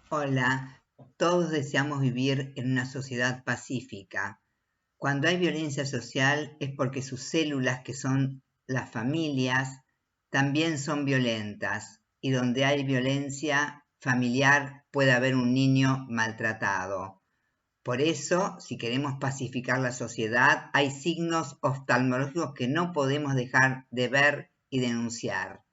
Hola, todos deseamos vivir en una sociedad pacífica. Cuando hay violencia social es porque sus células, que son las familias, también son violentas, y donde hay violencia familiar puede haber un niño maltratado. Por eso, si queremos pacificar la sociedad, hay signos oftalmológicos que no podemos dejar de ver y denunciar.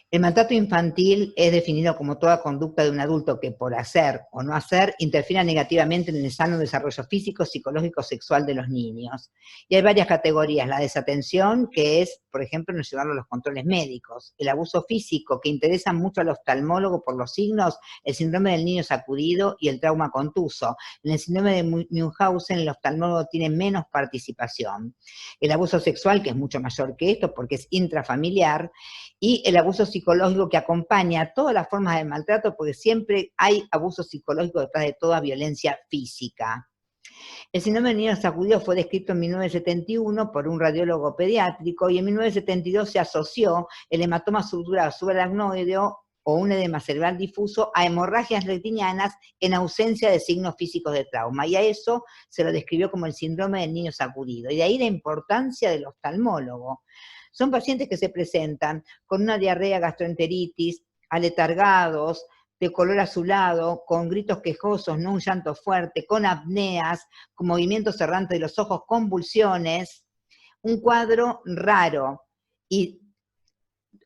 El maltrato infantil es definido como toda conducta de un adulto que por hacer o no hacer interfiera negativamente en el sano desarrollo físico, psicológico, sexual de los niños. Y hay varias categorías. La desatención, que es, por ejemplo, no llevarlo a los controles médicos. El abuso físico, que interesa mucho al oftalmólogo por los signos, el síndrome del niño sacudido y el trauma contuso. En el síndrome de Münchhausen, el oftalmólogo tiene menos participación. El abuso sexual, que es mucho mayor que esto porque es intrafamiliar, y el abuso psicológico que acompaña a todas las formas de maltrato, porque siempre hay abuso psicológico detrás de toda violencia física. El síndrome del niño sacudido fue descrito en 1971 por un radiólogo pediátrico y en 1972 se asoció el hematoma subdural subaracnoideo o un edema cerebral difuso a hemorragias retinianas en ausencia de signos físicos de trauma. Y a eso se lo describió como el síndrome del niño sacudido. Y de ahí la importancia del oftalmólogo. Son pacientes que se presentan con una diarrea, gastroenteritis, aletargados, de color azulado, con gritos quejosos, no un llanto fuerte, con apneas, con movimientos errantes de los ojos, convulsiones, un cuadro raro. Y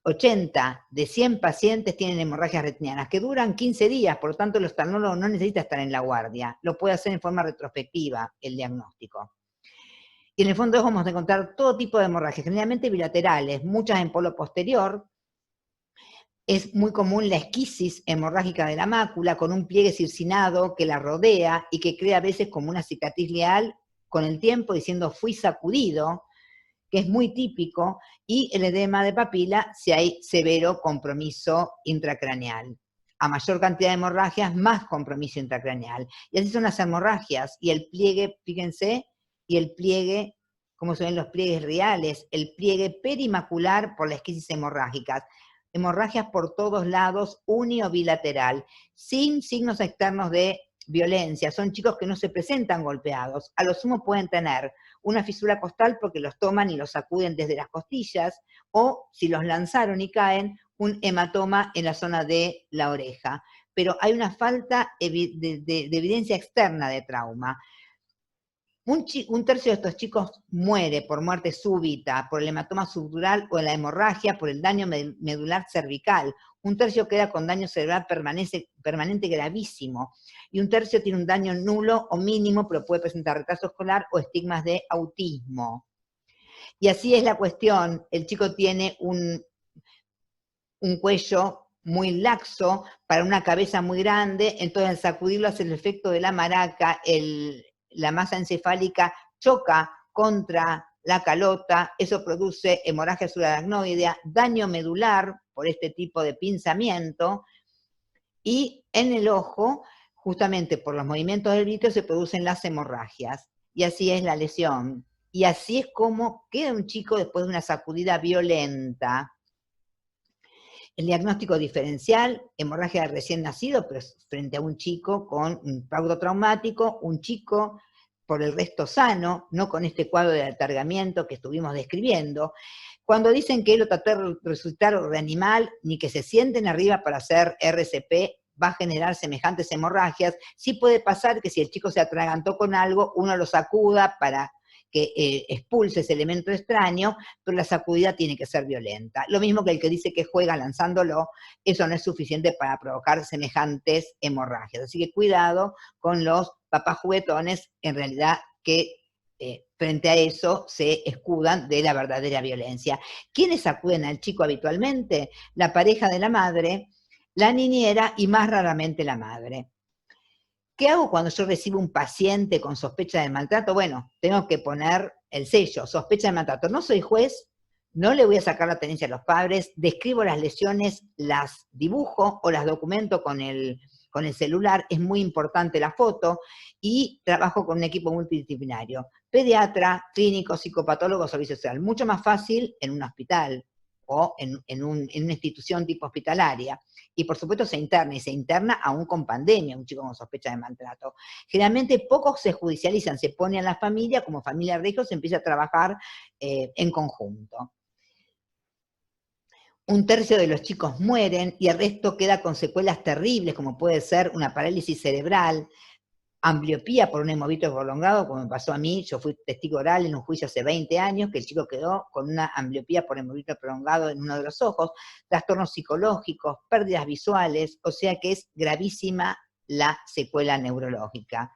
80 de 100 pacientes tienen hemorragias retinianas que duran 15 días, por lo tanto el oftalmólogo no necesita estar en la guardia, lo puede hacer en forma retrospectiva el diagnóstico. Y en el fondo vamos a encontrar todo tipo de hemorragias, generalmente bilaterales, muchas en polo posterior. Es muy común la esquisis hemorrágica de la mácula con un pliegue circinado que la rodea y que crea a veces como una cicatriz leal con el tiempo diciendo fui sacudido, que es muy típico, y el edema de papila si hay severo compromiso intracraneal. A mayor cantidad de hemorragias, más compromiso intracraneal. Y así son las hemorragias. Y el pliegue, fíjense, y el pliegue, como se ven los pliegues reales, el pliegue perimacular por la esquisis hemorrágica. Hemorragias por todos lados, uni o bilateral, sin signos externos de violencia. Son chicos que no se presentan golpeados. A lo sumo pueden tener una fisura costal porque los toman y los sacuden desde las costillas, o si los lanzaron y caen, un hematoma en la zona de la oreja. Pero hay una falta de evidencia externa de trauma. Un tercio de estos chicos muere por muerte súbita, por el hematoma subdural o la hemorragia, por el daño medular cervical. Un tercio queda con daño cerebral permanente gravísimo. Y un tercio tiene un daño nulo o mínimo, pero puede presentar retraso escolar o estigmas de autismo. Y así es la cuestión. El chico tiene un cuello muy laxo para una cabeza muy grande, entonces al sacudirlo hace el efecto de la maraca, la masa encefálica choca contra la calota, eso produce hemorragia subaracnoidea, daño medular por este tipo de pinzamiento, y en el ojo, justamente por los movimientos del vitrio, se producen las hemorragias, y así es la lesión. Y así es como queda un chico después de una sacudida violenta. El diagnóstico diferencial, hemorragia de recién nacido, pero frente a un chico con un fraudo traumático, un chico por el resto sano, no con este cuadro de alargamiento que estuvimos describiendo. Cuando dicen que él lo trató de resucitar o reanimar, ni que se sienten arriba para hacer RCP, va a generar semejantes hemorragias. Sí puede pasar que si el chico se atragantó con algo, uno lo sacuda para que expulse ese elemento extraño, pero la sacudida tiene que ser violenta. Lo mismo que el que dice que juega lanzándolo, eso no es suficiente para provocar semejantes hemorragias. Así que cuidado con los papás juguetones, en realidad que frente a eso se escudan de la verdadera violencia. ¿Quiénes acuden al chico habitualmente? La pareja de la madre, la niñera y más raramente la madre. ¿Qué hago cuando yo recibo un paciente con sospecha de maltrato? Bueno, tengo que poner el sello, sospecha de maltrato. No soy juez, no le voy a sacar la tenencia a los padres, describo las lesiones, las dibujo o las documento con el celular, es muy importante la foto, y trabajo con un equipo multidisciplinario. Pediatra, clínico, psicopatólogo, servicio social. Mucho más fácil en un hospital o en una institución tipo hospitalaria. Y por supuesto se interna aún con pandemia, un chico con sospecha de maltrato. Generalmente pocos se judicializan, se pone a la familia, como familia de riesgo se empieza a trabajar en conjunto. Un tercio de los chicos mueren y el resto queda con secuelas terribles, como puede ser una parálisis cerebral, ambliopía por un hemobito prolongado, como me pasó a mí. Yo fui testigo oral en un juicio hace 20 años, que el chico quedó con una ambliopía por hemobito prolongado en uno de los ojos, trastornos psicológicos, pérdidas visuales, o sea que es gravísima la secuela neurológica.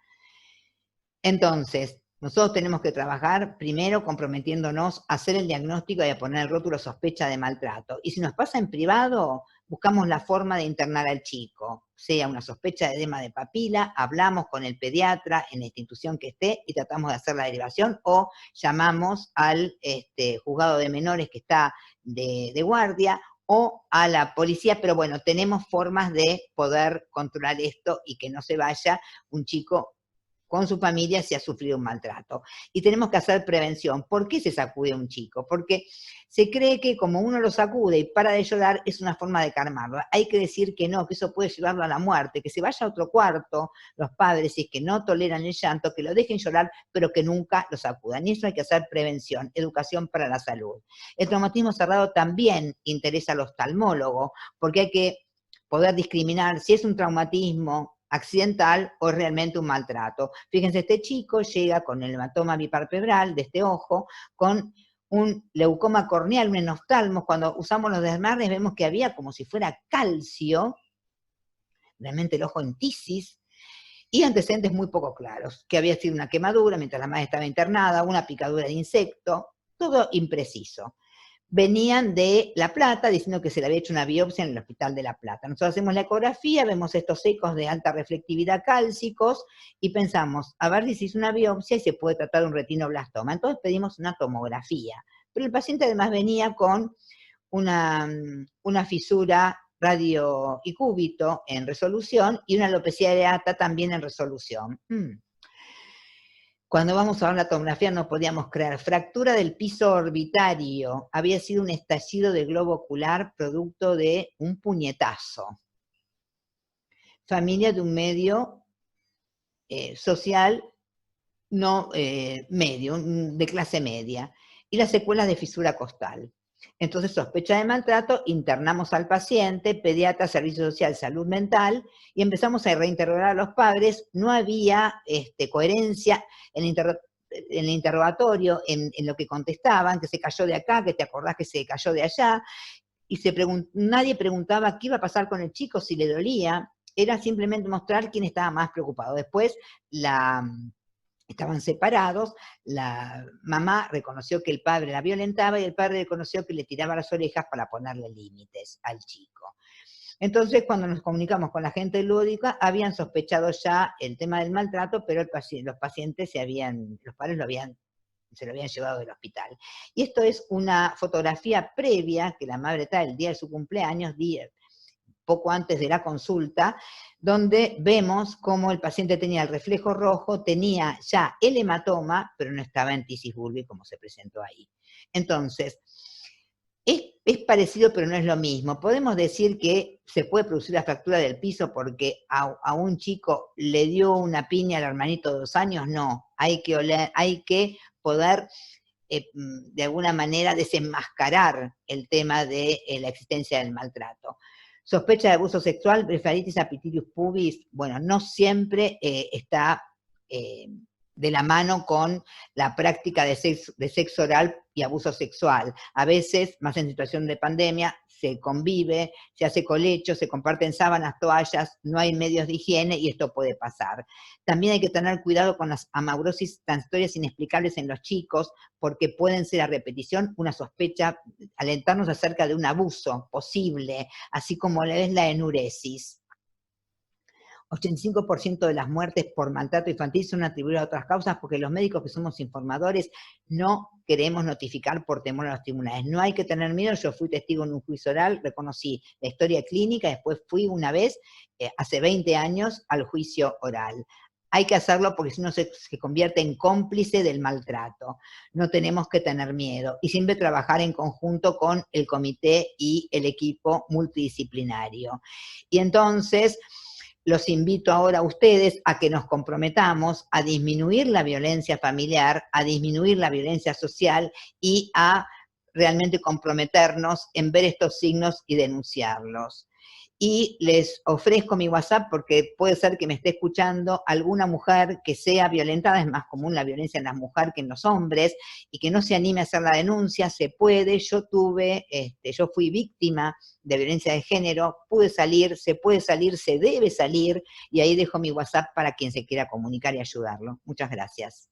Entonces, nosotros tenemos que trabajar primero comprometiéndonos a hacer el diagnóstico y a poner el rótulo sospecha de maltrato. Y si nos pasa en privado, buscamos la forma de internar al chico, sea una sospecha de edema de papila, hablamos con el pediatra en la institución que esté y tratamos de hacer la derivación, o llamamos al juzgado de menores que está de guardia, o a la policía, pero bueno, tenemos formas de poder controlar esto y que no se vaya un chico con su familia si ha sufrido un maltrato. Y tenemos que hacer prevención. ¿Por qué se sacude a un chico? Porque se cree que como uno lo sacude y para de llorar, es una forma de calmarlo. Hay que decir que no, que eso puede llevarlo a la muerte, que se vaya a otro cuarto, los padres, si es que no toleran el llanto, que lo dejen llorar, pero que nunca lo sacudan. Y eso hay que hacer prevención, educación para la salud. El traumatismo cerrado también interesa al oftalmólogo, porque hay que poder discriminar si es un traumatismo accidental o realmente un maltrato. Fíjense, este chico llega con el hematoma biparpebral de este ojo, con un leucoma corneal, un enoftalmo. Cuando usamos los desmarres vemos que había como si fuera calcio, realmente el ojo en tisis, y antecedentes muy poco claros, que había sido una quemadura mientras la madre estaba internada, una picadura de insecto, todo impreciso. Venían de La Plata diciendo que se le había hecho una biopsia en el Hospital de La Plata. Nosotros hacemos la ecografía, vemos estos ecos de alta reflectividad cálcicos y pensamos, a ver si se hizo una biopsia y se puede tratar de un retinoblastoma. Entonces pedimos una tomografía. Pero el paciente además venía con una fisura radio y cúbito en resolución y una alopecia areata también en resolución. Cuando vamos a ver la tomografía no podíamos creer. Fractura del piso orbitario. Había sido un estallido del globo ocular producto de un puñetazo. Familia de un medio social no medio, de clase media. Y las secuelas de fisura costal. Entonces, sospecha de maltrato, internamos al paciente, pediatra, servicio social, salud mental, y empezamos a reinterrogar a los padres. No había coherencia en el interrogatorio, en lo que contestaban, que se cayó de acá, que te acordás que se cayó de allá, y nadie preguntaba qué iba a pasar con el chico, si le dolía, era simplemente mostrar quién estaba más preocupado. Después, estaban separados, la mamá reconoció que el padre la violentaba y el padre reconoció que le tiraba las orejas para ponerle límites al chico. Entonces, cuando nos comunicamos con la gente lúdica, habían sospechado ya el tema del maltrato, pero los pacientes los padres se lo habían llevado del hospital. Y esto es una fotografía previa que la madre trae el día de su cumpleaños, poco antes de la consulta, donde vemos cómo el paciente tenía el reflejo rojo, tenía ya el hematoma, pero no estaba en tisis bulbi como se presentó ahí. Entonces, es parecido, pero no es lo mismo. Podemos decir que se puede producir la fractura del piso porque a un chico le dio una piña al hermanito de 2 años, no. Hay que poder de alguna manera desenmascarar el tema de la existencia del maltrato. Sospecha de abuso sexual, blefaritis apitidus pubis, bueno, no siempre está de la mano con la práctica de sexo oral y abuso sexual. A veces, más en situación de pandemia, se convive, se hace colecho, se comparten sábanas, toallas, no hay medios de higiene y esto puede pasar. También hay que tener cuidado con las amaurosis transitorias inexplicables en los chicos, porque pueden ser a repetición una sospecha, alentarnos acerca de un abuso posible, así como es la enuresis. 85% de las muertes por maltrato infantil son atribuidas a otras causas porque los médicos que somos informadores no queremos notificar por temor a los tribunales. No hay que tener miedo, yo fui testigo en un juicio oral, reconocí la historia clínica, después fui una vez, hace 20 años, al juicio oral. hay que hacerlo porque si no se convierte en cómplice del maltrato. No tenemos que tener miedo y siempre trabajar en conjunto con el comité y el equipo multidisciplinario. Y entonces los invito ahora a ustedes a que nos comprometamos a disminuir la violencia familiar, a disminuir la violencia social y a realmente comprometernos en ver estos signos y denunciarlos. Y les ofrezco mi WhatsApp porque puede ser que me esté escuchando alguna mujer que sea violentada, es más común la violencia en las mujeres que en los hombres, y que no se anime a hacer la denuncia, se puede, yo fui víctima de violencia de género, pude salir, se puede salir, se debe salir, y ahí dejo mi WhatsApp para quien se quiera comunicar y ayudarlo. Muchas gracias.